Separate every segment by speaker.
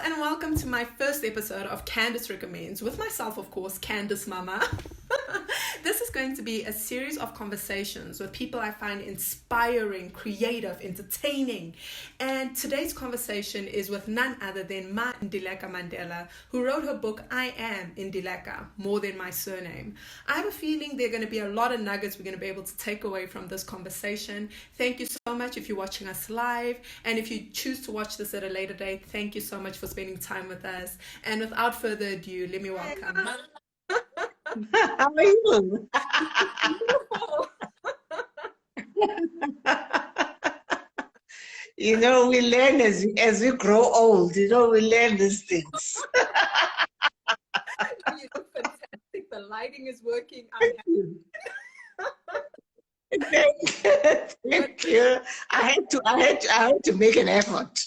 Speaker 1: and welcome to my first episode of Candice Recommends, with myself, of course, Candice Mama. This is going to be a series of conversations with people I find inspiring, creative, entertaining. And today's conversation is with none other than Ndileka Mandela, who wrote her book, I Am Ndileka, More Than My Surname. I have a feeling there are going to be a lot of nuggets we're going to be able to take away from this conversation. Thank you so much if you're watching us live. And if you choose to watch this at a later date, thank you so much for spending time with us. And without further ado, let me welcome.
Speaker 2: How are you? We learn as we grow old. We learn these things.
Speaker 1: You look fantastic. The lighting is working. I'm happy.
Speaker 2: Thank you. I had to make an effort.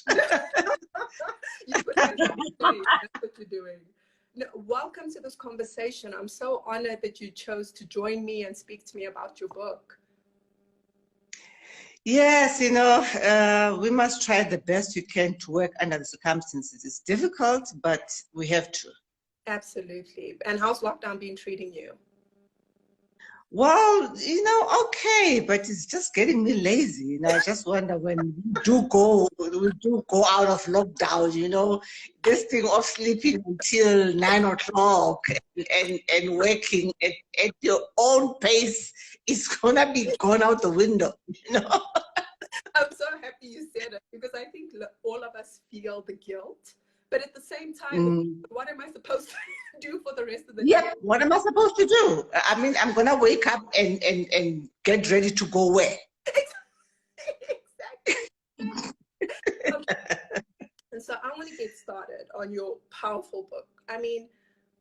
Speaker 1: You put me on stage. That's what you're doing. No, welcome to this conversation. I'm so honored that you chose to join me and speak to me about your book.
Speaker 2: Yes, we must try the best we can to work under the circumstances. It's difficult, but we have to.
Speaker 1: Absolutely. And how's lockdown been treating you?
Speaker 2: Well, okay, but it's just getting me lazy. I just wonder when we do go out of lockdown, this thing of sleeping until 9 o'clock and working at your own pace is gonna be gone out the window,
Speaker 1: I'm so happy you said it, because I think all of us feel the guilt, but at the same time, what am I supposed to do for the rest of the day?
Speaker 2: Yep, what am I supposed to do? I mean, I'm gonna wake up and get ready to go where?
Speaker 1: Exactly. Okay. And so I want to get started on your powerful book. I mean,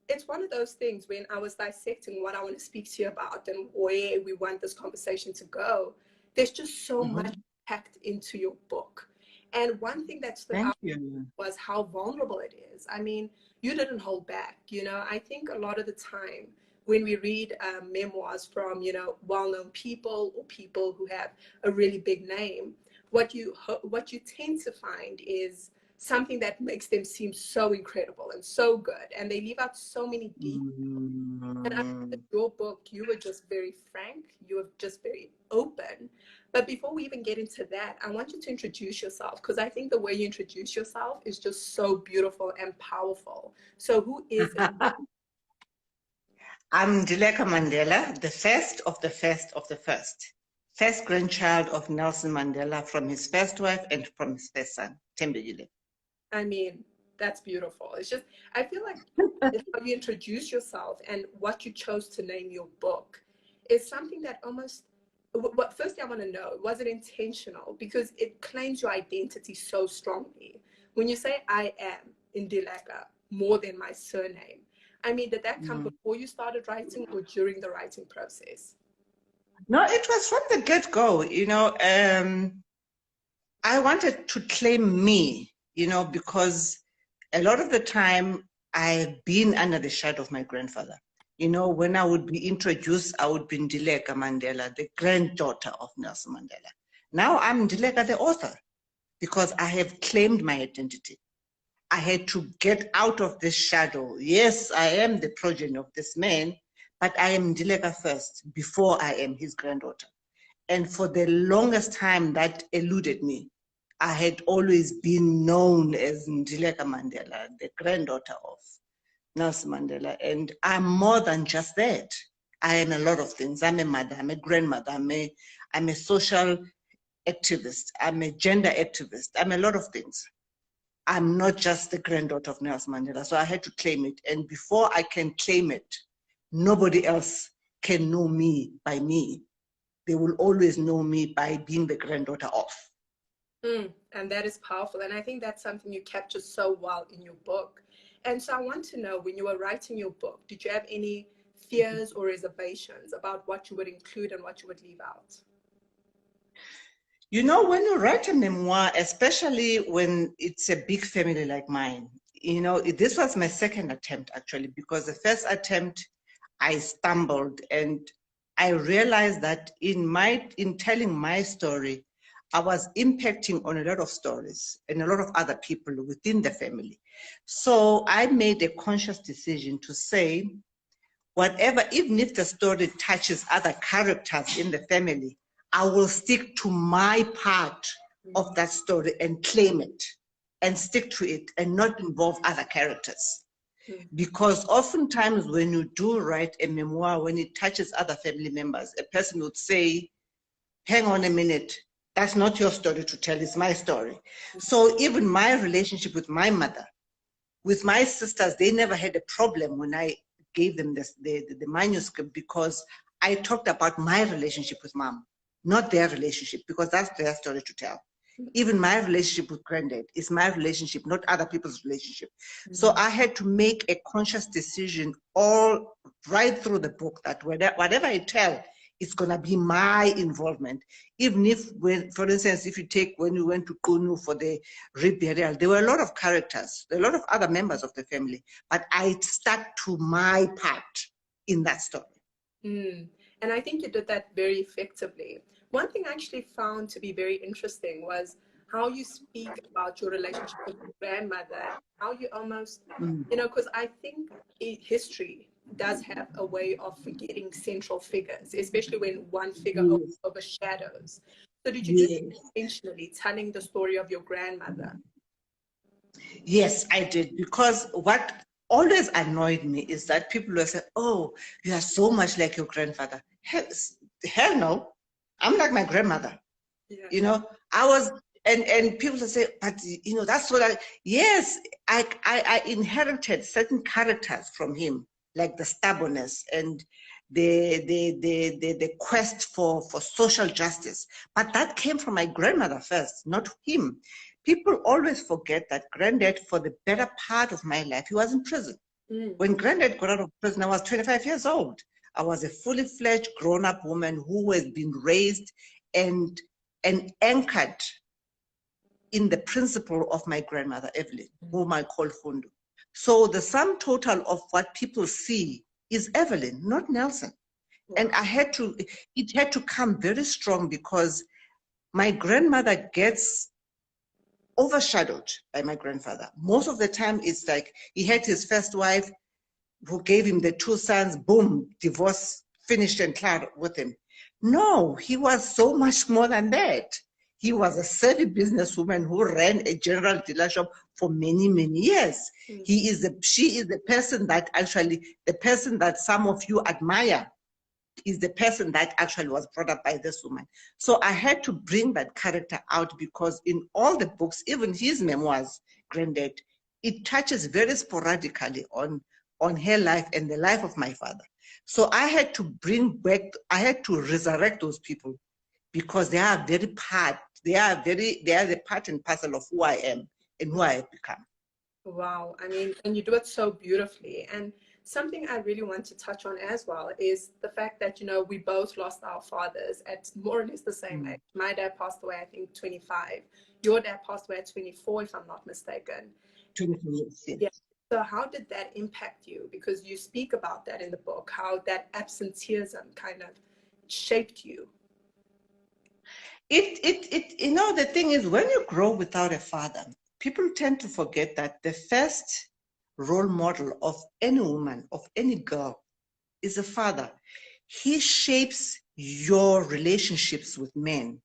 Speaker 1: it's one of those things when I was dissecting what I want to speak to you about and where we want this conversation to go, there's just so much packed into your book. And one thing that stood out was how vulnerable it is. I mean, you didn't hold back. I think a lot of the time when we read memoirs from, well-known people or people who have a really big name, what you tend to find is something that makes them seem so incredible and so good, and they leave out so many details. And I think that your book, you were just very frank, you were just very open. But before we even get into that, I want you to introduce yourself, because I think the way you introduce yourself is just so beautiful and powerful. So who is it?
Speaker 2: I'm Ndileka Mandela, the first of the first of the first grandchild of Nelson Mandela, from his first wife and from his first son, Tembegile.
Speaker 1: I mean, that's beautiful. It's just, I feel like how you introduce yourself and what you chose to name your book is something that almost, firstly I want to know, was it intentional? Because it claims your identity so strongly. When you say I am Ndileka, more than my surname, I mean, did that come before you started writing or during the writing process?
Speaker 2: No, it was from the get-go. I wanted to claim me, because a lot of the time I've been under the shadow of my grandfather. When I would be introduced, I would be Ndileka Mandela, the granddaughter of Nelson Mandela. Now I'm Ndileka, the author, because I have claimed my identity. I had to get out of this shadow. Yes, I am the progeny of this man, but I am Ndileka first, before I am his granddaughter. And for the longest time, that eluded me. I had always been known as Ndileka Mandela, the granddaughter of Nelson Mandela. And I'm more than just that. I am a lot of things. I'm a mother, I'm a grandmother, I'm a social activist, I'm a gender activist, I'm a lot of things. I'm not just the granddaughter of Nelson Mandela. So I had to claim it. And before I can claim it, nobody else can know me by me. They will always know me by being the granddaughter of.
Speaker 1: And that is powerful. And I think that's something you capture so well in your book. And so I want to know, when you were writing your book, did you have any fears or reservations about what you would include and what you would leave out?
Speaker 2: When you write a memoir, especially when it's a big family like mine, this was my second attempt, actually, because the first attempt, I stumbled, and I realized that in telling my story, I was impacting on a lot of stories and a lot of other people within the family. So I made a conscious decision to say, whatever, even if the story touches other characters in the family, I will stick to my part of that story and claim it and stick to it and not involve other characters. Because oftentimes when you do write a memoir, when it touches other family members, a person would say, hang on a minute, that's not your story to tell, it's my story. So even my relationship with my mother, with my sisters, they never had a problem when I gave them the manuscript, because I talked about my relationship with mom, not their relationship, because that's their story to tell. Even my relationship with granddad is my relationship, not other people's relationship. So I had to make a conscious decision all right through the book that whatever I tell, it's going to be my involvement. Even if, for instance, if you take when we went to Kunu for the reburial, there were a lot of characters, a lot of other members of the family, but I stuck to my part in that story.
Speaker 1: And I think you did that very effectively. One thing I actually found to be very interesting was how you speak about your relationship with your grandmother, how you almost, you know, because I think history does have a way of forgetting central figures, especially when one figure overshadows. So did you do that intentionally, telling the story of your grandmother?
Speaker 2: Yes, I did, because what always annoyed me is that people will say, oh, you are so much like your grandfather. Hell no, I'm like my grandmother. You know, I was, and people will say, but you know, that's what yes, I inherited certain characters from him, like the stubbornness and the quest for social justice. But that came from my grandmother first, not him. People always forget that granddad, for the better part of my life, he was in prison. When granddad got out of prison, I was 25 years old. I was a fully fledged grown-up woman who has been raised and anchored in the principle of my grandmother, Evelyn, whom I call Fundu. So the sum total of what people see is Evelyn, not Nelson. And it had to come very strong, because my grandmother gets overshadowed by my grandfather. Most of the time, it's like he had his first wife who gave him the 2 sons, boom, divorce, finished and cleared with him. No, he was so much more than that. He was a savvy businesswoman who ran a general dealer shop for many, many years. She is the person that actually, the person that some of you admire, is the person that actually was brought up by this woman. So I had to bring that character out, because in all the books, even his memoirs, Granddad, it touches very sporadically on her life and the life of my father. So I had to bring back, I had to resurrect those people, because they are the part and parcel of who I am and who I have become.
Speaker 1: Wow. I mean, and you do it so beautifully. And something I really want to touch on as well is the fact that, you know, we both lost our fathers at more or less the same age. My dad passed away, I think, 25. Your dad passed away at 24, if I'm not mistaken.
Speaker 2: 24 years, yes.
Speaker 1: Yeah. So how did that impact you? Because you speak about that in the book, how that absenteeism kind of shaped you.
Speaker 2: You know, the thing is, when you grow without a father, people tend to forget that the first role model of any woman, of any girl, is a father. He shapes your relationships with men.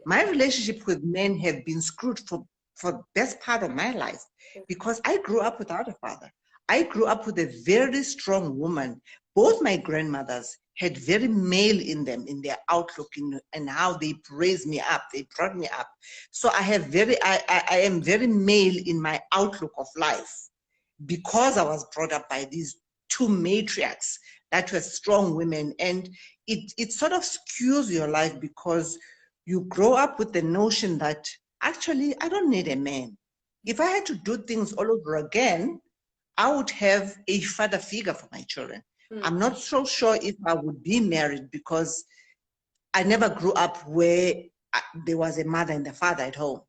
Speaker 2: My relationship with men have been screwed for the best part of my life, because I grew up without a father. I grew up with a very strong woman. Both my grandmothers had very male in them, in their outlook, and how they raised me up, they brought me up. So I am very male in my outlook of life, because I was brought up by these two matriarchs that were strong women. And it sort of skews your life, because you grow up with the notion that actually I don't need a man. If I had to do things all over again, I would have a father figure for my children. I'm not so sure if I would be married, because I never grew up where there was a mother and a father at home.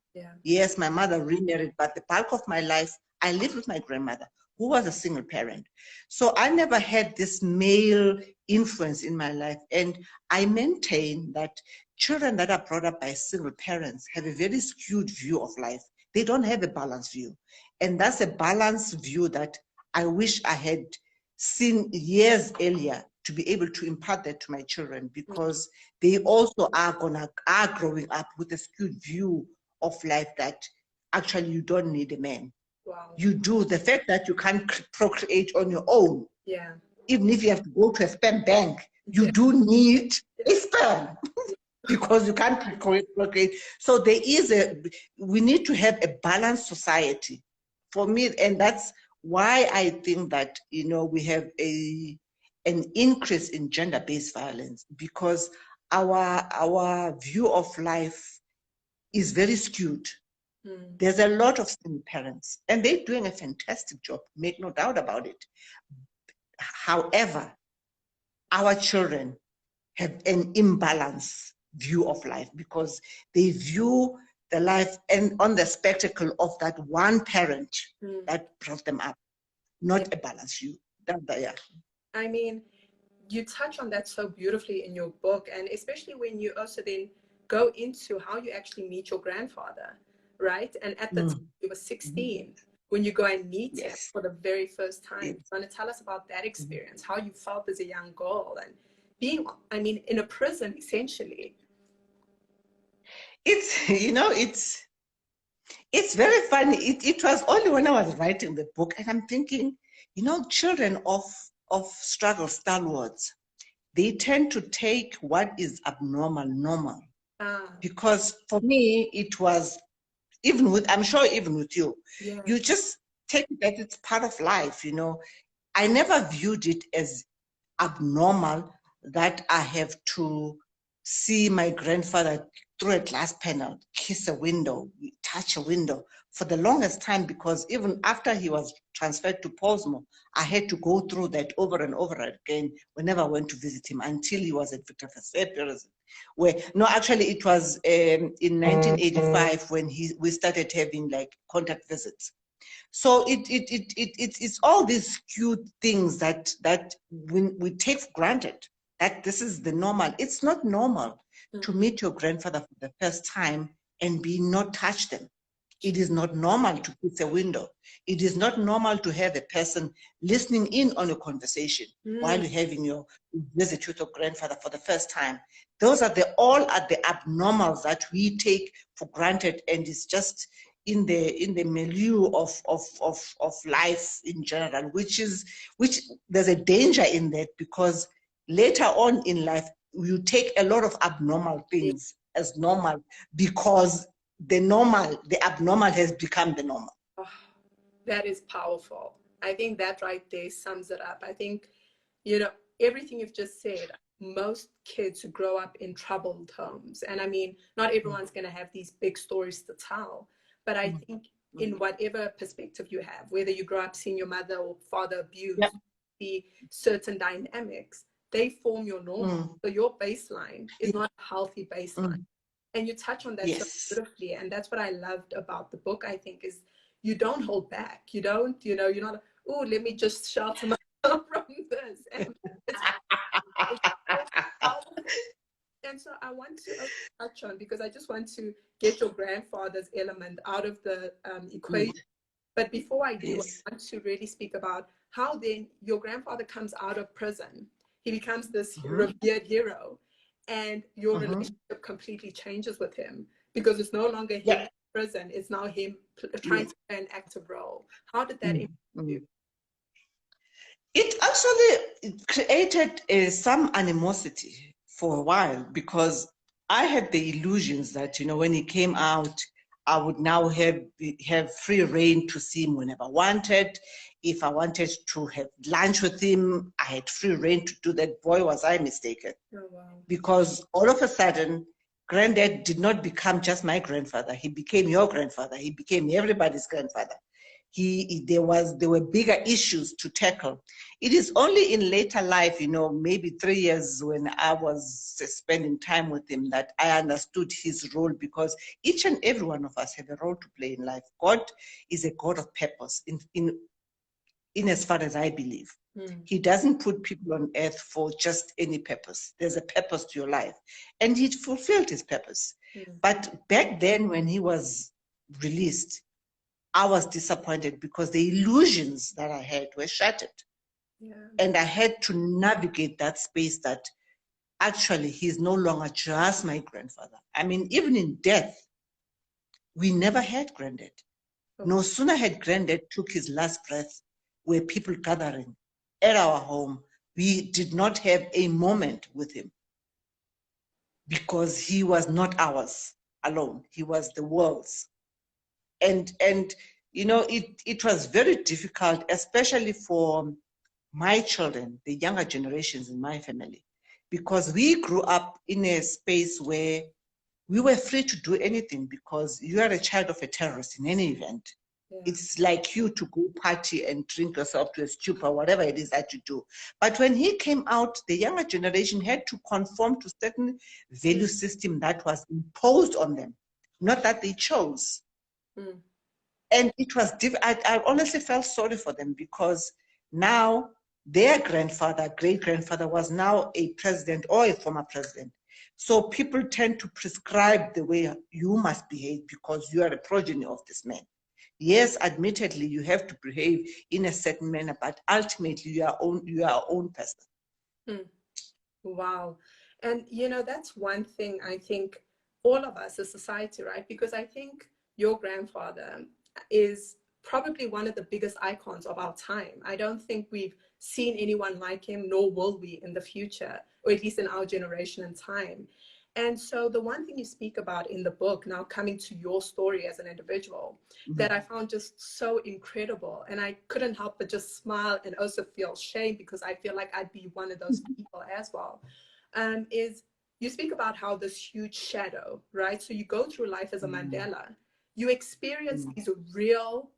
Speaker 2: Yes, my mother remarried, but the bulk of my life, I lived with my grandmother, who was a single parent. So I never had this male influence in my life. And I maintain that children that are brought up by single parents have a very skewed view of life. They don't have a balanced view. And that's a balanced view that I wish I had seen years earlier to be able to impart that to my children, because they also are growing up with a skewed view of life that actually you don't need a man.
Speaker 1: Wow.
Speaker 2: You do. The fact that you can't procreate on your own,
Speaker 1: yeah,
Speaker 2: even if you have to go to a sperm bank, you do need a sperm because you can't procreate. So there is we need to have a balanced society for me. And that's why I think that, you know, we have an increase in gender-based violence, because our view of life is very skewed. There's a lot of single parents, and they're doing a fantastic job, make no doubt about it. However, our children have an imbalanced view of life, because they view the life and on the spectacle of that one parent that brought them up, not a balanced view. Yeah.
Speaker 1: I mean, you touch on that so beautifully in your book, and especially when you also then go into how you actually meet your grandfather, right? And at the time you were 16 when you go and meet him for the very first time. You want to tell us about that experience, how you felt as a young girl and being, I mean, in a prison essentially.
Speaker 2: It's, you know, it's very funny. It was only when I was writing the book, and I'm thinking, you know, children of struggle stalwarts, they tend to take what is abnormal normal. Because for me, it was, even with, I'm sure even with you, you just take it that it's part of life, you know. I never viewed it as abnormal that I have to see my grandfather through a glass panel, kiss a window, touch a window for the longest time, because even after he was transferred to Posmo, I had to go through that over and over again whenever I went to visit him, until he was at Victor Verster, where, no, actually it was in 1985 when we started having like contact visits. So it's all these skewed things that we take for granted, that this is the normal. It's not normal to meet your grandfather for the first time and not touch them. It is not normal to kiss a window. It is not normal to have a person listening in on a conversation while you're having your visit with your grandfather for the first time. Those are all are the abnormals that we take for granted, and it's just in the milieu of life in general, which there's a danger in that, because later on in life you take a lot of abnormal things as normal, because the abnormal has become the normal.
Speaker 1: Oh, that is powerful. I think that right there sums it up. I think, you know, everything you've just said, most kids who grow up in troubled homes, and I mean, not everyone's going to have these big stories to tell, but I think in whatever perspective you have, whether you grow up seeing your mother or father abused, the certain dynamics, they form your normal. So your baseline is not a healthy baseline. And you touch on that so beautifully. And that's what I loved about the book, I think, is you don't hold back. You don't, you know, you're not, oh, let me just shelter myself from this. And and so I want to touch on, because I just want to get your grandfather's element out of the equation. But before I do, I want to really speak about how then your grandfather comes out of prison. He becomes this revered hero. And your relationship completely changes with him, because it's no longer him in prison, it's now him trying to play an active role. How did that impact you?
Speaker 2: It actually created some animosity for a while, because I had the illusions that, you know, when he came out, I would now have free reign to see him whenever I wanted. If I wanted to have lunch with him, I had free reign to do that. Boy, was I mistaken.
Speaker 1: Oh, wow.
Speaker 2: Because all of a sudden, Granddad did not become just my grandfather. He became your grandfather. He became everybody's grandfather. There were bigger issues to tackle. It is only in later life, you know, maybe 3 years when I was spending time with him, that I understood his role, because each and every one of us have a role to play in life. God is a God of purpose in as far as I believe.
Speaker 1: Mm.
Speaker 2: He doesn't put people on earth for just any purpose. There's a purpose to your life. And he fulfilled his purpose.
Speaker 1: Mm.
Speaker 2: But back then when he was released, I was disappointed because the illusions that I had were shattered.
Speaker 1: Yeah.
Speaker 2: And I had to navigate that space that actually he's no longer just my grandfather. I mean, even in death, we never had granddad. No sooner had granddad took his last breath, were people gathering at our home. We did not have a moment with him because he was not ours alone. He was the world's. And you know, it was very difficult, especially for my children, the younger generations in my family, because we grew up in a space where we were free to do anything because you are a child of a terrorist in any event.
Speaker 1: Yeah.
Speaker 2: It's like you to go party and drink yourself to a stupor, whatever it is that you do. But when he came out, the younger generation had to conform to certain value system that was imposed on them, not that they chose.
Speaker 1: Mm.
Speaker 2: And it was, I honestly felt sorry for them because now their grandfather, great-grandfather was now a president or a former president. So people tend to prescribe the way you must behave because you are a progeny of this man. Yes, admittedly, you have to behave in a certain manner, but ultimately you are our own person.
Speaker 1: Mm. Wow. And, you know, that's one thing I think all of us as society, right? Because I think your grandfather is probably one of the biggest icons of our time. I don't think we've seen anyone like him, nor will we in the future, or at least in our generation and time. And so the one thing you speak about in the book, now coming to your story as an individual, that I found just so incredible. And I couldn't help but just smile and also feel shame because I feel like I'd be one of those people as well, is you speak about how this huge shadow, right? So you go through life as a Mandela, you experience these real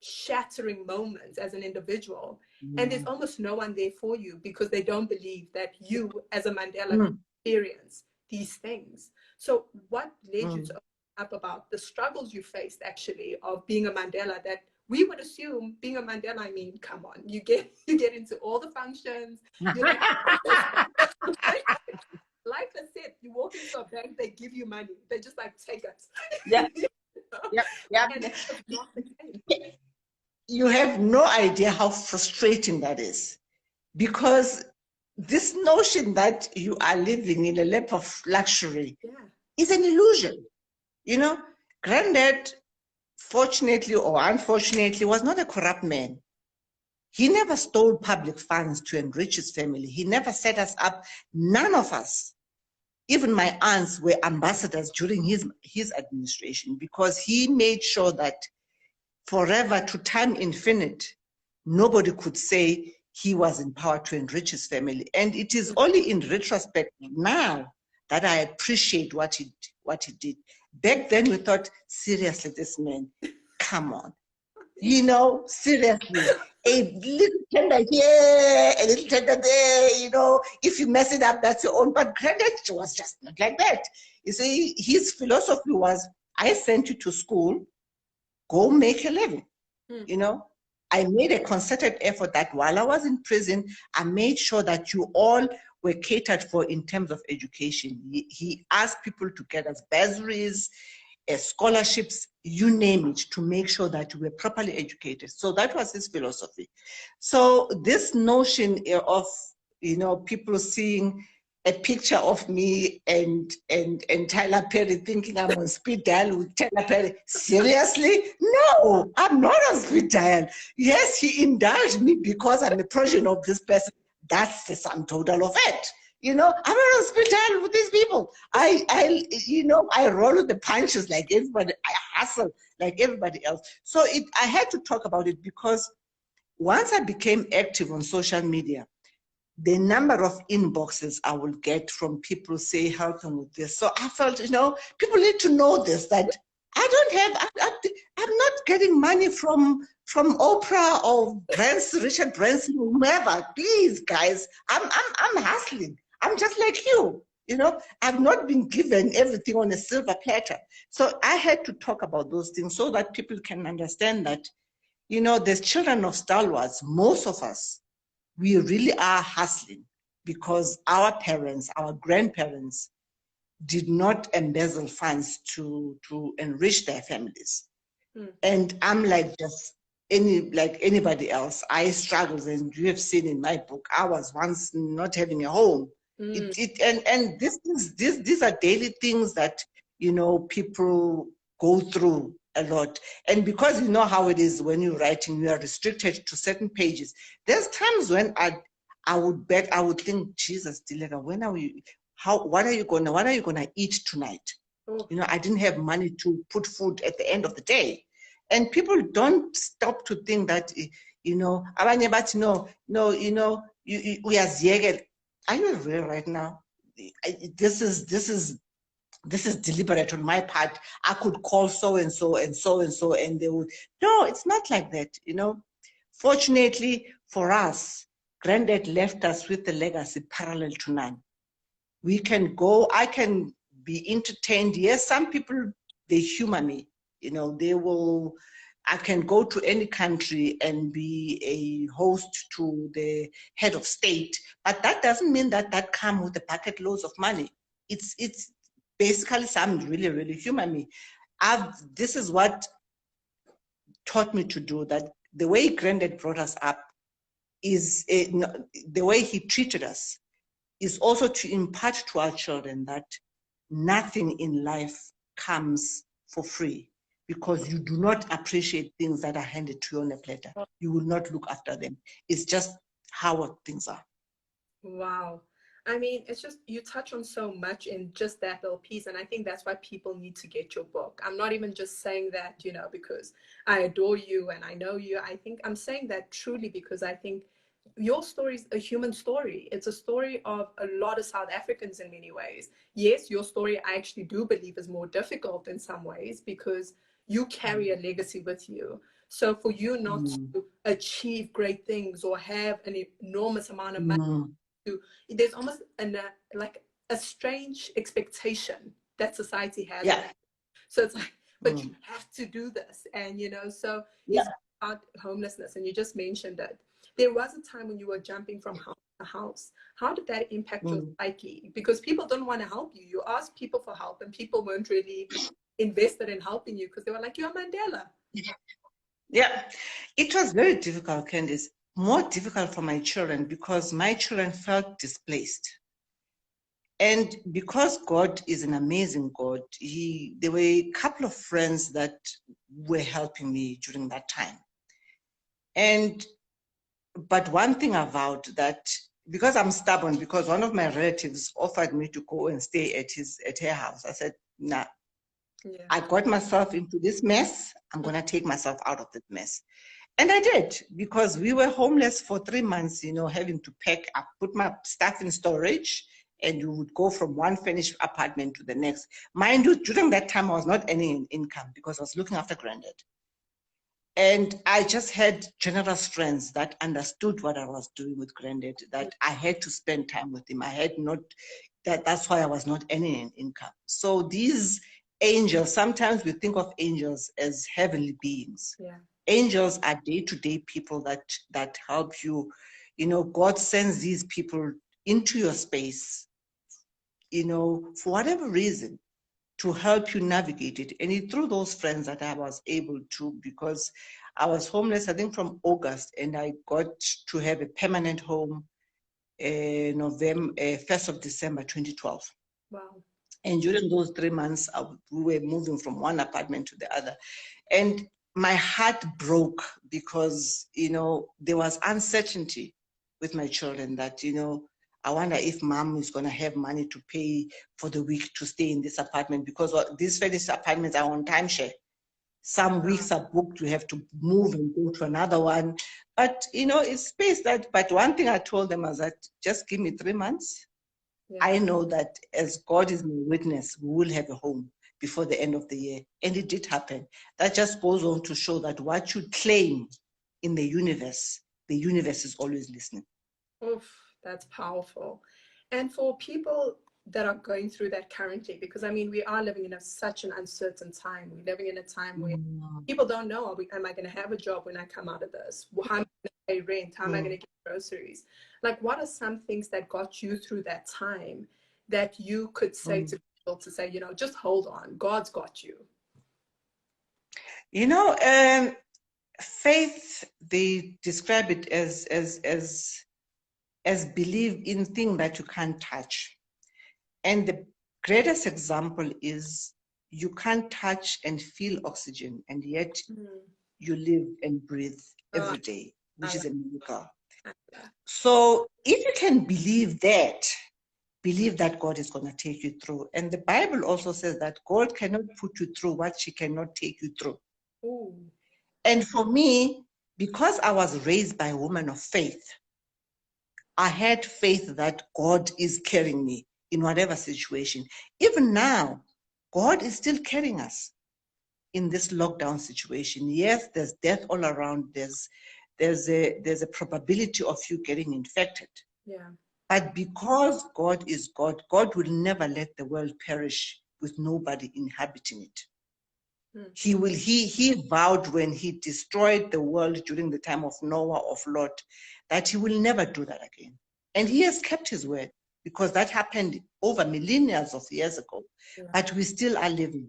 Speaker 1: shattering moments as an individual, and there's almost no one there for you because they don't believe that you as a Mandela experience these things. So what led you to open up about the struggles you faced actually of being a Mandela, that we would assume being a Mandela, I mean, come on, you get into all the functions, you like like I said, you walk into a bank, they give you money. They just like, take it.
Speaker 2: Yeah. Yeah.
Speaker 1: And it's not the case.
Speaker 2: You have no idea how frustrating that is, because this notion that you are living in a lap of luxury is an illusion. You know, granddad, fortunately or unfortunately, was not a corrupt man. He never stole public funds to enrich his family. He never set us up. None of us, even my aunts, were ambassadors during his administration, because he made sure that forever, to time infinite, nobody could say he was in power to enrich his family. And it is only in retrospect now that I appreciate what he did. Back then we thought, seriously, this man, come on. You know, seriously, a little tender here, a little tender there, you know, if you mess it up, that's your own. But granddad was just not like that. You see, his philosophy was, I sent you to school, go make a living. You know, I made a concerted effort that while I was in prison, I made sure that you all were catered for in terms of education. He asked people to get us bursaries, scholarships, you name it, to make sure that we were properly educated. So that was his philosophy. So this notion of, you know, people seeing a picture of me and Tyler Perry thinking I'm on speed dial with Tyler Perry. Seriously? No, I'm not on speed dial. Yes, he indulged me because I'm a progeny of this person. That's the sum total of it. You know, I'm not on speed dial with these people. You know, I roll with the punches like everybody. I hustle like everybody else. So I had to talk about it because once I became active on social media, the number of inboxes I will get from people say, help them with this. So I felt, you know, people need to know this, that I don't have, I'm not getting money from Oprah or Branson, Richard Branson, whomever. Please, guys, I'm hustling. I'm just like you. You know, I've not been given everything on a silver platter. So I had to talk about those things so that people can understand that, you know, there's children of stalwarts, most of us, we really are hustling because our parents, our grandparents did not embezzle funds to enrich their families. And I'm like just like anybody else. I struggled, and you have seen in my book, I was once not having a home. And these are daily things that, you know, people go through a lot. And because you know how it is when you're writing, you are restricted to certain pages. There's times when I would think, Jesus, Ndileka, when are we, what are you gonna eat tonight? You know, I didn't have money to put food at the end of the day. And people don't stop to think that, you know, abanye bathi no, you know, uyaziyekela. Are you real right now? This is deliberate on my part. I could call so and so and so and so, and they would. No, it's not like that. You know, fortunately for us, Granddad left us with a legacy parallel to none. We can go. I can be entertained. Yes, some people, they humor me. You know, they will. I can go to any country and be a host to the head of state, but that doesn't mean that that comes with a bucket loads of money. It's basically some really humor me. This is what taught me to do that. The way Granddad brought us up is the way he treated us is also to impart to our children that nothing in life comes for free, because you do not appreciate things that are handed to you on a platter. You will not look after them. It's just how things are.
Speaker 1: Wow. I mean, it's just, you touch on so much in just that little piece. And I think that's why people need to get your book. I'm not even just saying that, you know, because I adore you and I know you. I think I'm saying that truly because I think your story is a human story. It's a story of a lot of South Africans in many ways. Yes, your story, I actually do believe, is more difficult in some ways because you carry a legacy with you. So for you not to achieve great things or have an enormous amount of money, there's almost like a strange expectation that society has.
Speaker 2: Yeah.
Speaker 1: So it's like, but you have to do this. And, you know, so it's about homelessness. And you just mentioned it. There was a time when you were jumping from house to house. How did that impact your psyche? Because people don't want to help you. You asked people for help and people weren't really invested in helping you because they were like, you're Mandela.
Speaker 2: Yeah, it was very difficult, Candice. More difficult for my children because my children felt displaced. And because God is an amazing God, there were a couple of friends that were helping me during that time. But one thing I vowed that, because I'm stubborn, because one of my relatives offered me to go and stay at her house. I said, nah, I got myself into this mess. I'm going to take myself out of that mess. And I did, because we were homeless for 3 months, you know, having to pack. I put my stuff in storage, and you would go from one finished apartment to the next. Mind you, during that time, I was not earning income because I was looking after Granddad. And I just had generous friends that understood what I was doing with Granddad, that I had to spend time with him. I had not, that's why I was not earning an income. So these angels, sometimes we think of angels as heavenly beings.
Speaker 1: Yeah.
Speaker 2: Angels are day-to-day people that help you. You know, God sends these people into your space, you know, for whatever reason, to help you navigate it. And it's through those friends that I was able to, because I was homeless, I think from August, and I got to have a permanent home November, 1st of December, 2012.
Speaker 1: Wow.
Speaker 2: And during those 3 months, we were moving from one apartment to the other. And my heart broke because, you know, there was uncertainty with my children that, you know, I wonder if mom is going to have money to pay for the week to stay in this apartment, because these furnished apartments are on timeshare. Some weeks are booked, you have to move and go to another one. But, you know, it's space that, but one thing I told them was that just give me 3 months. Yeah. I know that as God is my witness, we will have a home before the end of the year. And it did happen. That just goes on to show that what you claim in the universe is always listening.
Speaker 1: Oof, that's powerful. And for people that are going through that currently, because I mean, we are living in such an uncertain time. We're living in a time where people don't know, am I going to have a job when I come out of this? How am I going to pay rent? How am I going to get groceries? Like, what are some things that got you through that time that you could say to people to say, you know, just hold on, God's got you?
Speaker 2: You know, faith, they describe it as believe in things that you can't touch. And the greatest example is you can't touch and feel oxygen, and yet you live and breathe every day, which is a miracle. So if you can believe that God is going to take you through. And the Bible also says that God cannot put you through what she cannot take you through.
Speaker 1: Ooh.
Speaker 2: And for me, because I was raised by a woman of faith, I had faith that God is carrying me in whatever situation. Even now, God is still carrying us in this lockdown situation. Yes, there's death all around. There's a probability of you getting infected.
Speaker 1: Yeah.
Speaker 2: But because God is God, God will never let the world perish with nobody inhabiting it. He vowed when he destroyed the world during the time of Noah, of Lot, that he will never do that again. And he has kept his word, because that happened over millennia of years ago. Yeah. But we still are living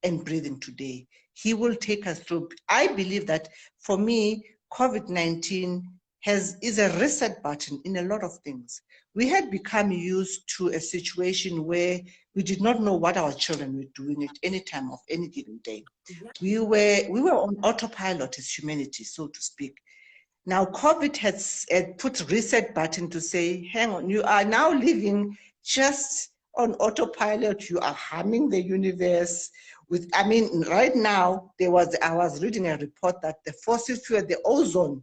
Speaker 2: and breathing today. He will take us through. I believe that for me, COVID-19 is a reset button in a lot of things. We had become used to a situation where we did not know what our children were doing at any time of any given day. Yeah. We were on autopilot as humanity, so to speak. Now COVID has put reset button to say, hang on, you are now living just on autopilot. You are harming the universe with, I mean, right now I was reading a report that the fossil fuel, the ozone,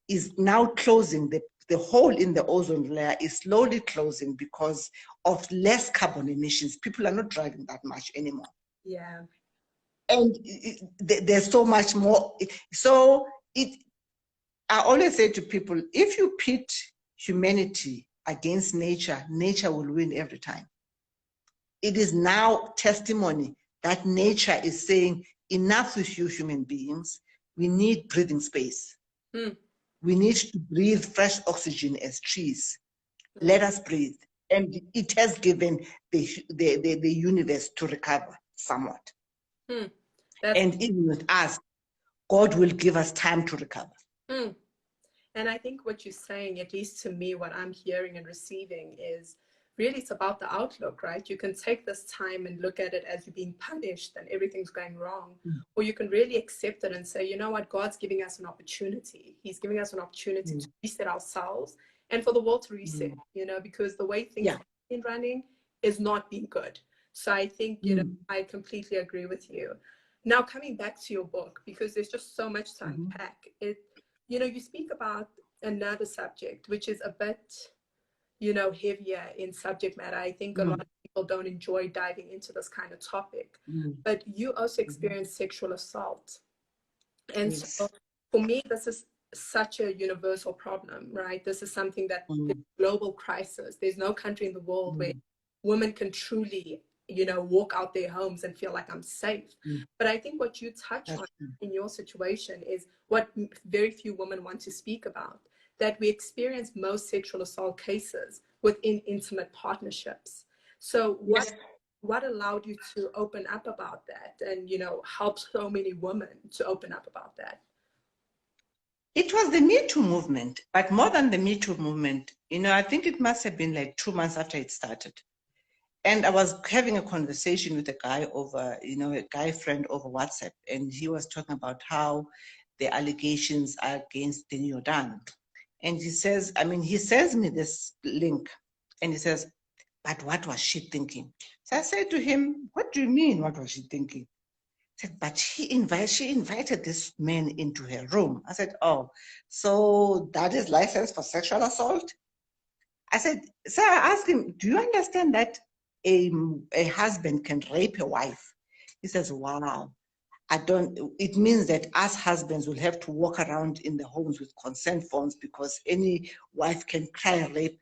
Speaker 2: is now closing. The hole in the ozone layer is slowly closing because of less carbon emissions. People are not driving that much anymore.
Speaker 1: Yeah.
Speaker 2: And there's so much more. So I always say to people, if you pit humanity against nature, nature will win every time. It is now testimony that nature is saying, enough with you human beings. We need breathing space. We need to breathe fresh oxygen as trees. Let us breathe. And it has given the universe to recover somewhat. And even with us, God will give us time to recover.
Speaker 1: And I think what you're saying, at least to me, what I'm hearing and receiving is really it's about the outlook, right? You can take this time and look at it as you're being punished and everything's going wrong. Or you can really accept it and say, you know what, God's giving us an opportunity. He's giving us an opportunity to reset ourselves and for the world to reset, you know, because the way things have been running is not being good. So I think, you know, I completely agree with you. Now, coming back to your book, because there's just so much to unpack, you know, you speak about another subject, which is a bit, you know, heavier in subject matter. I think a lot of people don't enjoy diving into this kind of topic, but you also experience sexual assault. And so for me, this is such a universal problem, right? This is something that is a global crisis. There's no country in the world where women can truly, you know, walk out their homes and feel like I'm safe. But I think what you touch on in your situation is what very few women want to speak about, that we experience most sexual assault cases within intimate partnerships. So what allowed you to open up about that and, you know, help so many women to open up about that?
Speaker 2: It was the Me Too movement, but more than the Me Too movement, you know, I think it must have been like 2 months after it started. And I was having a conversation with a guy over, you know, a guy friend over WhatsApp, and he was talking about how the allegations are against Than. And he says, I mean, he sends me this link, and he says, but what was she thinking? So I said to him, what do you mean, what was she thinking? He said, but she invited this man into her room. I said, oh, so that is license for sexual assault? I said, so I asked him, do you understand that a husband can rape a wife? He says, wow. It means that us husbands will have to walk around in the homes with consent forms because any wife can cry rape.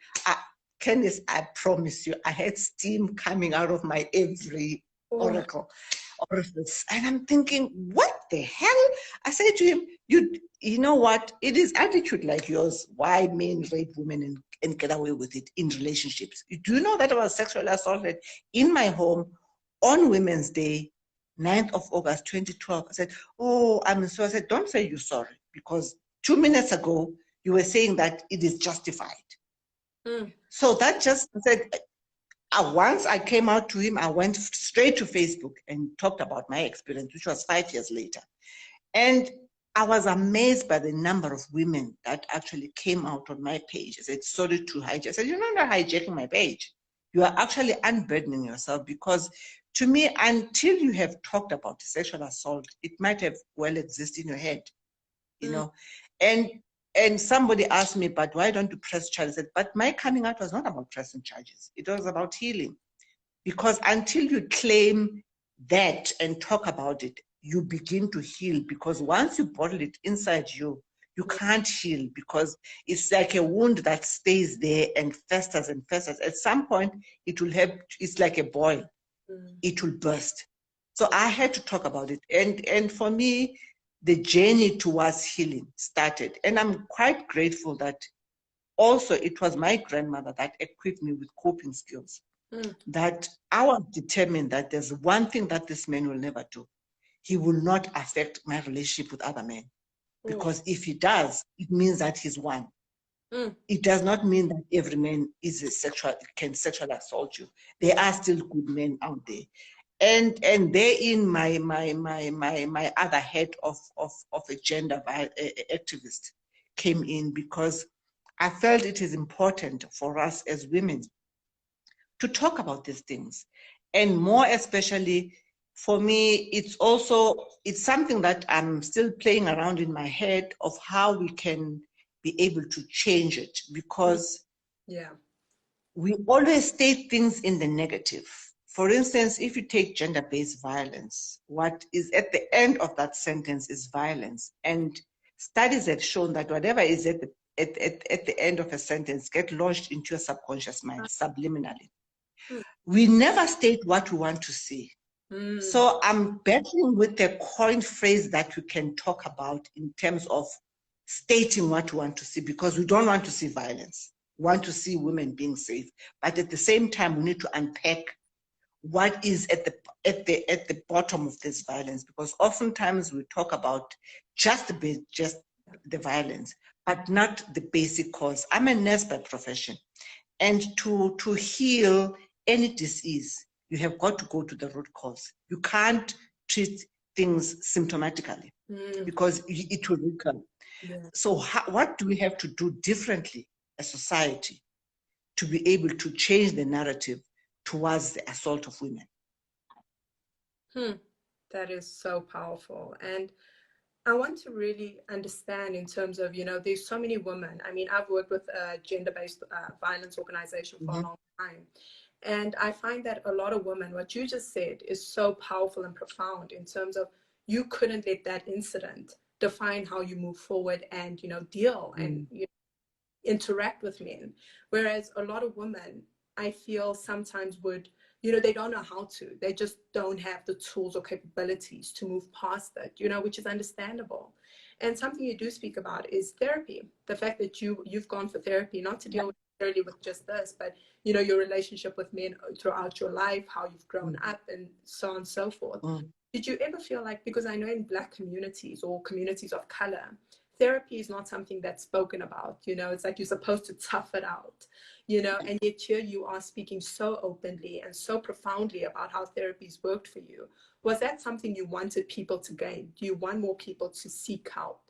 Speaker 2: Candice, I promise you, I had steam coming out of my every orifice. And I'm thinking, what the hell? I said to him, you know what? It is attitude like yours. Why men rape women and get away with it in relationships? Do you know that I was sexually assaulted in my home on Women's Day, 9th of August, 2012? I said, oh, I'm sorry. I said, don't say you're sorry, because 2 minutes ago, you were saying that it is justified. So that just said, once I came out to him, I went straight to Facebook and talked about my experience, which was 5 years later. And I was amazed by the number of women that actually came out on my page. I said, sorry to hijack. I said, you're not hijacking my page. You are actually unburdening yourself, because to me, until you have talked about sexual assault, it might have well exist in your head, you know. And somebody asked me, but why don't you press charges? I said, but my coming out was not about pressing charges. It was about healing. Because until you claim that and talk about it, you begin to heal. Because once you bottle it inside you, you can't heal, because it's like a wound that stays there and festers and festers. At some point, it will have, it's like a boil. It will burst. So I had to talk about it. And for me, the journey towards healing started. And I'm quite grateful that also it was my grandmother that equipped me with coping skills. That I was determined that there's one thing that this man will never do. He will not affect my relationship with other men. Because if he does, it means that he's one. It does not mean that every man is can sexually assault you. There are still good men out there. And therein my other head of a gender activist came in, because I felt it is important for us as women to talk about these things. And more especially for me, it's something that I'm still playing around in my head of how we can be able to change it, because we always state things in the negative. For instance, if you take gender-based violence, what is at the end of that sentence is violence. And studies have shown that whatever is at the end of a sentence get lodged into your subconscious mind subliminally. We never state what we want to see. So I'm battling with the coined phrase that we can talk about in terms of stating what we want to see, because we don't want to see violence. We want to see women being safe. But at the same time, we need to unpack what is at the bottom of this violence, because oftentimes we talk about just the violence, but not the basic cause. I'm a nurse by profession, and to heal any disease, you have got to go to the root cause. You can't treat things symptomatically, because it will recur. So what do we have to do differently as society to be able to change the narrative towards the assault of women?
Speaker 1: That is so powerful. And I want to really understand in terms of, there's so many women. I mean, I've worked with a gender-based violence organization for a long time. And I find that a lot of women, what you just said is so powerful and profound in terms of you couldn't let that incident define how you move forward and, deal and interact with men. Whereas a lot of women, I feel sometimes would, they don't know how to. They just don't have the tools or capabilities to move past it, which is understandable. And something you do speak about is therapy. The fact that you've gone for therapy, not to deal necessarily with just this, but your relationship with men throughout your life, how you've grown up, and so on and so forth. Did you ever feel like, because I know in Black communities or communities of color, therapy is not something that's spoken about, it's like you're supposed to tough it out, and yet here you are speaking so openly and so profoundly about how therapy's worked for you. Was that something you wanted people to gain? Do you want more people to seek help?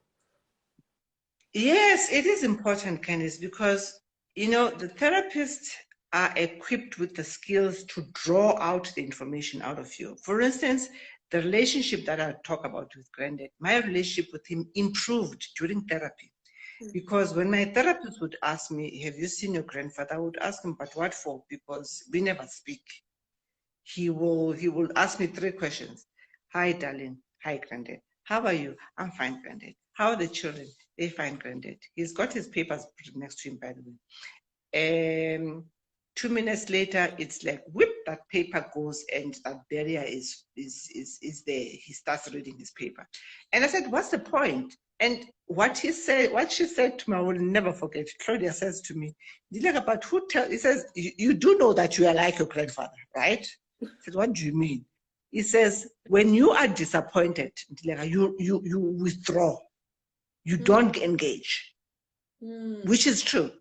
Speaker 2: Yes, it is important, Candice, because, the therapists are equipped with the skills to draw out the information out of you. For instance, the relationship that I talk about with Granddad, my relationship with him improved during therapy. Because when my therapist would ask me, have you seen your grandfather? I would ask him, but what for? Because we never speak. He will ask me 3 questions. Hi, darling. Hi, Granddad. How are you? I'm fine, Granddad. How are the children? They fine, Granddad. He's got his papers next to him, by the way. 2 minutes later, it's like, whip, that paper goes and that barrier is there. He starts reading his paper. And I said, what's the point? And what she said to me, I will never forget. Claudia says to me, Ndileka, but he says, you do know that you are like your grandfather, right? I said, what do you mean? He says, when you are disappointed, Ndileka, you withdraw. You don't engage, which is true.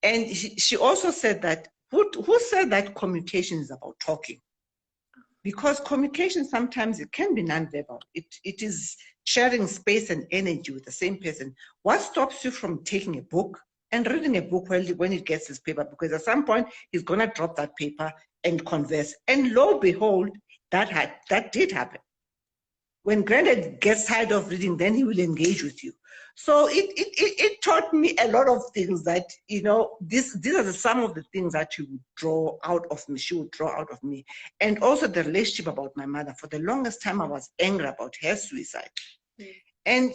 Speaker 2: And she also said that, who said that communication is about talking? Because communication sometimes it can be nonverbal. It is sharing space and energy with the same person. What stops you from taking a book and reading a book when it gets his paper? Because at some point he's gonna drop that paper and converse. And lo and behold, that did happen. When Granddad gets tired of reading, then he will engage with you. So it taught me a lot of things that, you know, these are some of the things that she would draw out of me, she would draw out of me. And also the relationship about my mother. For the longest time, I was angry about her suicide. And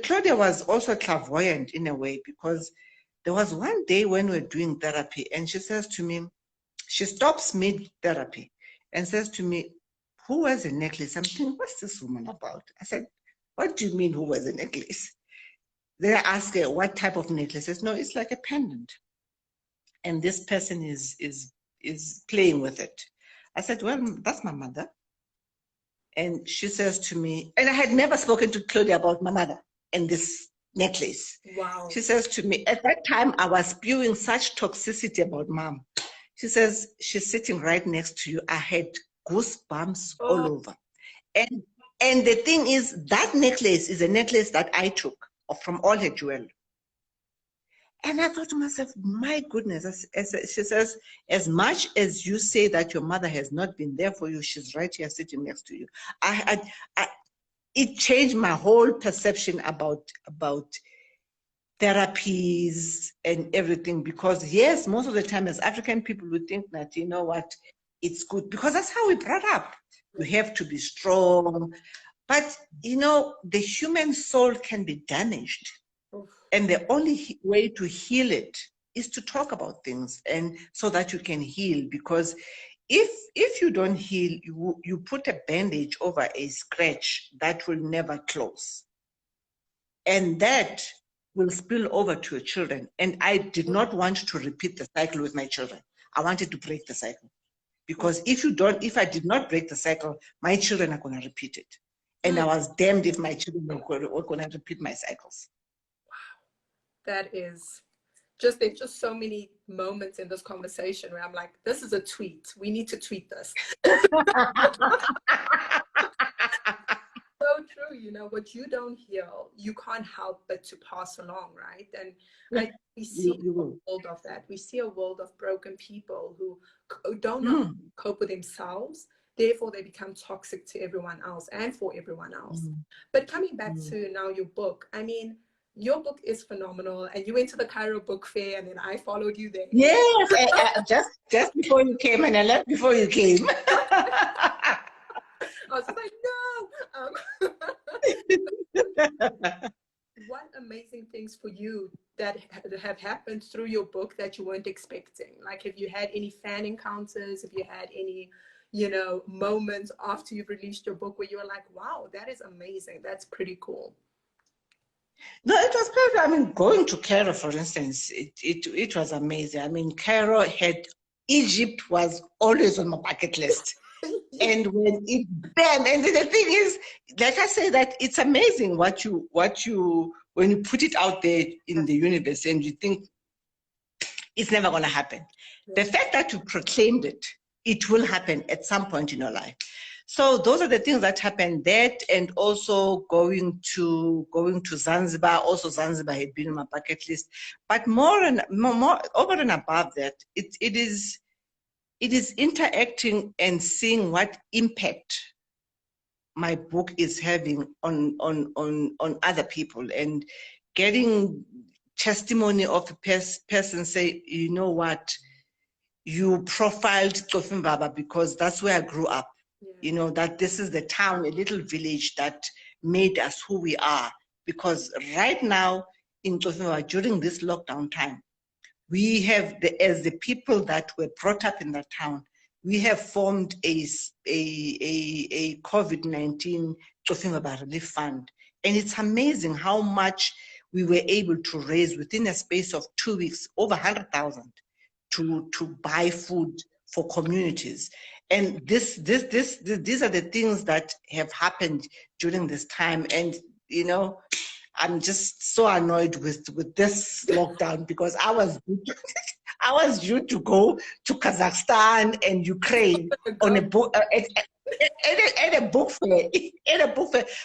Speaker 2: Claudia was also clairvoyant in a way, because there was one day when we were doing therapy and she says to me, she stops mid-therapy and says to me, who wears a necklace? I'm thinking, what's this woman about? I said, what do you mean who wears a necklace? Then I asked her, what type of necklace? She says, no, it's like a pendant. And this person is playing with it. I said, well, that's my mother. And she says to me, and I had never spoken to Claudia about my mother and this necklace.
Speaker 1: Wow.
Speaker 2: She says to me, at that time, I was spewing such toxicity about mom. She says, she's sitting right next to you. I had goosebumps all over. And the thing is, that necklace is a necklace that I took from all her jewelry. And I thought to myself, my goodness, she says, as much as you say that your mother has not been there for you, she's right here sitting next to you. It changed my whole perception about therapies and everything, because yes, most of the time as African people, we think that, you know what, it's good because that's how we brought up. We have to be strong. But, you know, the human soul can be damaged. And the only way to heal it is to talk about things, and so that you can heal. Because if you don't heal, you put a bandage over a scratch that will never close. And that will spill over to your children. And I did not want to repeat the cycle with my children. I wanted to break the cycle. Because if I did not break the cycle, my children are going to repeat it. And I was damned if my children were going to repeat my cycles.
Speaker 1: That is just, there's just so many moments in this conversation where I'm like, this is a tweet. We need to tweet this. So true. You know, what you don't heal, you can't help but to pass along, right? And we see a world of that. We see a world of broken people who don't know how to cope with themselves. Therefore, they become toxic to everyone else and for everyone else. But coming back to now your book, I mean, your book is phenomenal, and you went to the Cairo Book Fair, and then I followed you there.
Speaker 2: Yes, just before you came, and I left before you came.
Speaker 1: I was like, no. What amazing things for you that have happened through your book that you weren't expecting? Like, have you had any fan encounters? Have you had any, you know, moments after you've released your book where you were like, wow, that is amazing. That's pretty cool.
Speaker 2: No, it was perfect. I mean, going to Cairo, for instance, it was amazing. I mean, Egypt was always on my bucket list. And when it bam, and the thing is, like I say, that it's amazing when you put it out there in the universe and you think it's never going to happen. The fact that you proclaimed it, it will happen at some point in your life. So those are the things that happened. That, and also going to Zanzibar. Also, Zanzibar had been on my bucket list. But more over and above that, it is interacting and seeing what impact my book is having on other people, and getting testimony of a person say, you know what, you profiled Tsofimbaba because that's where I grew up. You know, that this is the town, a little village that made us who we are. Because right now in Tsofimbaba, during this lockdown time, we have, as the people that were brought up in that town, we have formed a COVID-19 relief fund. And it's amazing how much we were able to raise within a space of 2 weeks, over 100,000 to buy food for communities. And these are the things that have happened during this time. And, you know, I'm just so annoyed with this lockdown because I was due to go to Kazakhstan and Ukraine on a book at a book fair,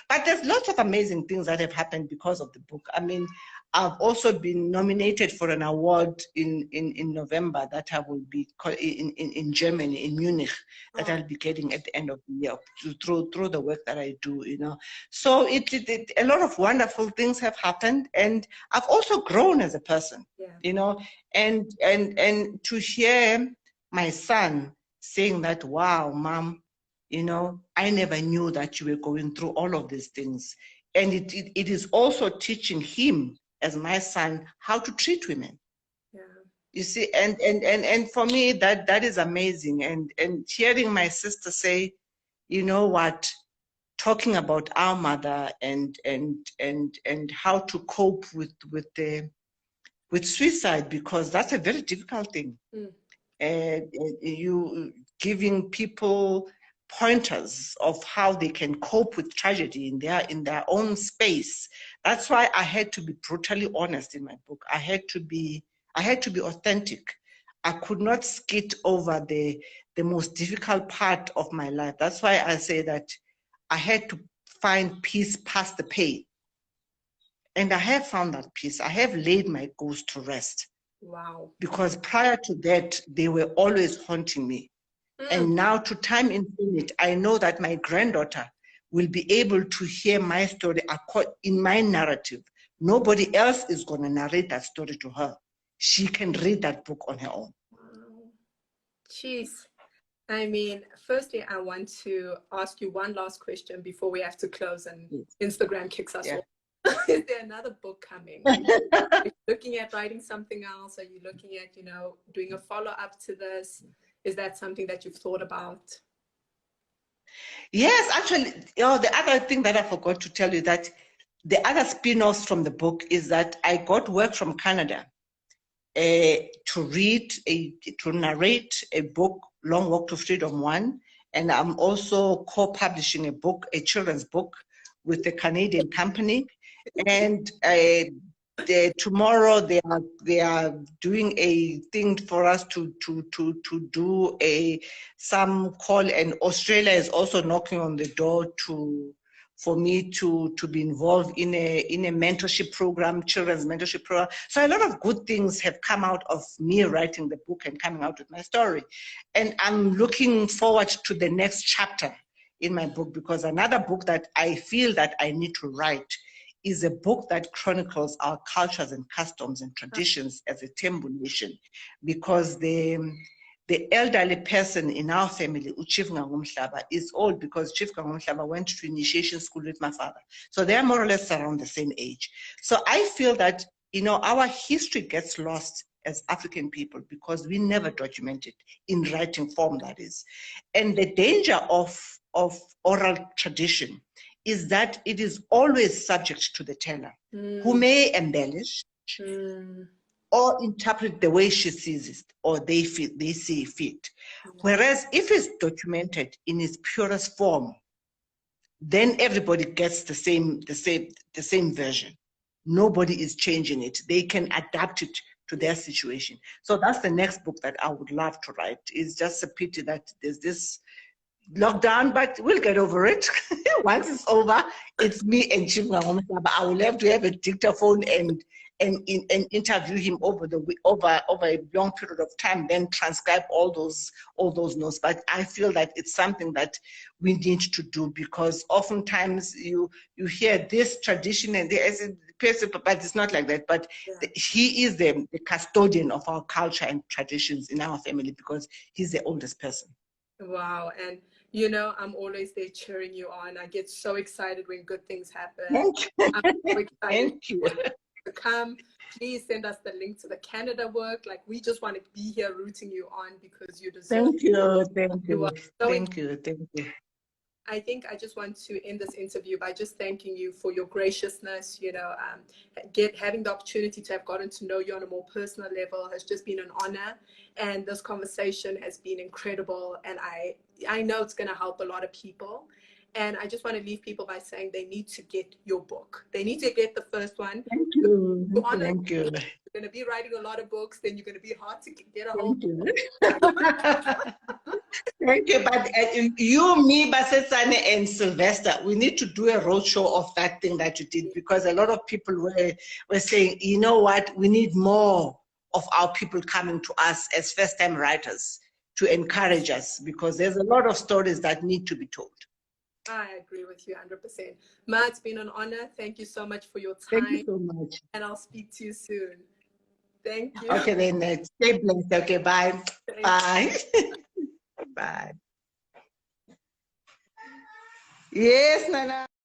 Speaker 2: But there's lots of amazing things that have happened because of the book. I mean, I've also been nominated for an award in November that I will be in Germany, in Munich, that I'll be getting at the end of the year through the work that I do, you know. So a lot of wonderful things have happened, and I've also grown as a person, you know, and to hear my son saying that, wow, Mom, you know, I never knew that you were going through all of these things. And it is also teaching him, as my son, how to treat women. Yeah. You see, and for me, that is amazing. And hearing my sister say, you know what, talking about our mother and how to cope with suicide, because that's a very difficult thing. And you giving people pointers of how they can cope with tragedy in their own space. That's why I had to be brutally honest in my book. I had to be authentic. I could not skit over the most difficult part of my life. That's why I say that I had to find peace past the pain. And I have found that peace. I have laid my ghost to rest. Wow. Because prior to that, they were always haunting me. And now, to time infinite, I know that my granddaughter will be able to hear my story in my narrative. Nobody else is going to narrate that story to her. She can read that book on her own.
Speaker 1: Jeez. I mean, firstly, I want to ask you one last question before we have to close and Instagram kicks us off. Is there another book coming? Are you looking at writing something else? Are you looking at, you know, doing a follow-up to this? Is that something that you've thought about?
Speaker 2: Yes, actually, you know, the other thing that I forgot to tell you, that the other spin-offs from the book is that I got work from Canada to narrate a book, Long Walk to Freedom 1, and I'm also co-publishing a book, a children's book, with a Canadian company. And tomorrow they are doing a thing for us to do some call, and Australia is also knocking on the door for me to be involved in a mentorship program, children's mentorship program. So a lot of good things have come out of me writing the book and coming out with my story. And I'm looking forward to the next chapter in my book, because another book that I feel that I need to write is a book that chronicles our cultures and customs and traditions as a Tembu nation, because the elderly person in our family, Chief Ngangumhlaba, is old, because Chief Ngangumhlaba went to initiation school with my father. So they are more or less around the same age. So I feel that, you know, our history gets lost as African people because we never document it in writing form, that is. And the danger of oral tradition is that it is always subject to the teller, who may embellish or interpret the way she sees it or they see fit. Whereas if it's documented in its purest form, then everybody gets the same version. Nobody is changing it. They can adapt it to their situation. So that's the next book that I would love to write. It's just a pity that there's this lockdown, but we'll get over it. Once it's over, it's me and Chief Ngangumhlaba. I will have to have a dictaphone and interview him over a long period of time, then transcribe all those notes. But I feel that it's something that we need to do, because oftentimes you hear this tradition and but it's not like that. But he is the custodian of our culture and traditions in our family, because he's the oldest person.
Speaker 1: Wow. And you know, I'm always there cheering you on. I get so excited when good things happen.
Speaker 2: Thank you.
Speaker 1: I'm so excited
Speaker 2: Thank you.
Speaker 1: to come. Please send us the link to the Canada work. Like, we just want to be here rooting you on because you deserve
Speaker 2: Thank you, thank
Speaker 1: You
Speaker 2: you,
Speaker 1: are so
Speaker 2: thank you, thank you.
Speaker 1: I think I just want to end this interview by just thanking you for your graciousness. Having the opportunity to have gotten to know you on a more personal level has just been an honor, and this conversation has been incredible. And I know it's going to help a lot of people. And I just want to leave people by saying they need to get your book. They need to get the first one.
Speaker 2: Thank you, thank you.
Speaker 1: You're going to be writing a lot of books, then you're going to be hard to get a hold
Speaker 2: of. Thank you. But you, me, Basetsane, and Sylvester, we need to do a roadshow of that thing that you did, because a lot of people were saying, you know what, we need more of our people coming to us as first-time writers to encourage us, because there's a lot of stories that need to be told.
Speaker 1: I agree with you 100%. Ma, it's been an honor. Thank you so much for your time.
Speaker 2: Thank you so much.
Speaker 1: And I'll speak to you soon. Thank you.
Speaker 2: Okay, then stay blessed. Okay, bye. Bye. Bye. Yes, Nana.